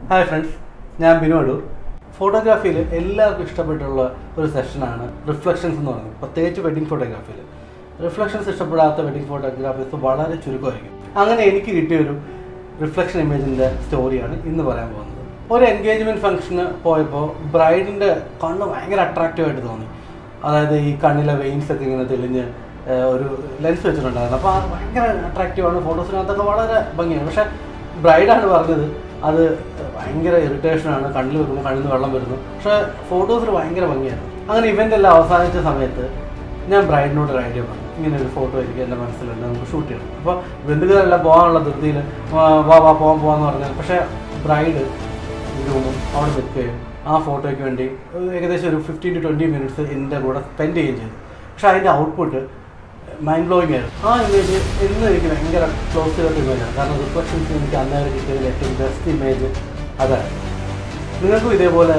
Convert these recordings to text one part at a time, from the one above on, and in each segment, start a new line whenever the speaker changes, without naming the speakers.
Hi friends, ഞാൻ ബിനു അടൂർ. ഫോട്ടോഗ്രാഫിയിൽ എല്ലാവർക്കും ഇഷ്ടപ്പെട്ടുള്ള ഒരു സെഷനാണ് റിഫ്ലക്ഷൻസ് എന്ന് പറയുന്നത്. പ്രത്യേകിച്ച് വെഡിങ് ഫോട്ടോഗ്രാഫിയിൽ റിഫ്ലക്ഷൻസ് ഇഷ്ടപ്പെടാത്ത വെഡിങ് ഫോട്ടോഗ്രാഫേഴ്സ് വളരെ ചുരുക്കമായിരിക്കും. അങ്ങനെ എനിക്ക് കിട്ടിയൊരു റിഫ്ലക്ഷൻ ഇമേജിൻ്റെ സ്റ്റോറിയാണ് ഇന്ന് പറയാൻ പോകുന്നത്. ഒരു എൻഗേജ്മെൻറ്റ് ഫംഗ്ഷന് പോയപ്പോൾ ബ്രൈഡിൻ്റെ കണ്ണ് ഭയങ്കര അട്രാക്റ്റീവായിട്ട് തോന്നി. അതായത് ഈ കണ്ണിലെ വെയിൻസ് ഒക്കെ ഇങ്ങനെ തെളിഞ്ഞ് ഒരു ലെൻസ് വെച്ചിട്ടുണ്ടായിരുന്നു. അപ്പോൾ അത് ഭയങ്കര അട്രാക്റ്റീവാണ്, ഫോട്ടോസിനകത്തൊക്കെ വളരെ ഭംഗിയാണ്. പക്ഷേ ബ്രൈഡാണ് പറഞ്ഞത് അത് ഭയങ്കര ഇറിറ്റേഷനാണ്, കണ്ണിൽ വെക്കുമ്പോൾ കണ്ണിൽ നിന്ന് വെള്ളം വരുന്നു. പക്ഷേ ഫോട്ടോസിൽ ഭയങ്കര ഭംഗിയായിരുന്നു. അങ്ങനെ ഇവൻ്റ് എല്ലാം അവസാനിച്ച സമയത്ത് ഞാൻ ബ്രൈഡിനോട് ഒരു ഐഡിയ പറഞ്ഞു, ഇങ്ങനെ ഒരു ഫോട്ടോ എനിക്ക് എൻ്റെ മനസ്സിലുണ്ട്, നമുക്ക് ഷൂട്ട് ചെയ്യണം. അപ്പോൾ ബന്ധുക്കളെല്ലാം പോകാനുള്ള ധൃതിയിൽ പോകാമെന്ന് പറഞ്ഞാൽ, പക്ഷേ ബ്രൈഡ് ഗ്രൂമും അവിടെ നിൽക്കുകയും ആ ഫോട്ടോയ്ക്ക് വേണ്ടി ഏകദേശം ഒരു 15 to 20 minutes എൻ്റെ കൂടെ സ്പെൻഡ് ചെയ്യുകയും ചെയ്തു. പക്ഷേ അതിൻ്റെ ഔട്ട്പുട്ട് മൈൻഡ് ബ്ലോയിങ് ആയിരുന്നു. ആ ഇമേജ് ഇന്ന് എനിക്ക് ഭയങ്കര ക്ലോസ് ചെയ്തൊരു ഇമേജാണ്. കാരണം റിഫ്ലക്ഷൻസ് എനിക്ക് അന്നേരം കിട്ടിയതിൽ ഏറ്റവും ബെസ്റ്റ് ഇമേജ് അതായിരുന്നു. നിങ്ങൾക്കും ഇതേപോലെ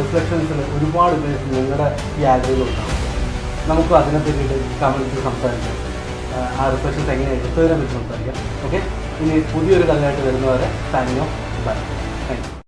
റിഫ്ലക്ഷൻസിൽ ഒരുപാട് ഇമേജ് നിങ്ങളുടെ ഗ്യാലറിയിലുണ്ടാകും. നമുക്കും അതിനെ പറ്റിയിട്ട് കമൻസിൽ സംസാരിക്കാം. ആ റിഫ്ലക്ഷൻസ് എങ്ങനെ എടുത്തതിനെ പറ്റി സംസാരിക്കാം. ഓക്കെ, ഇനി പുതിയൊരു കഥയായിട്ട് വരുന്നവരെ signing off. Bye. Thank U.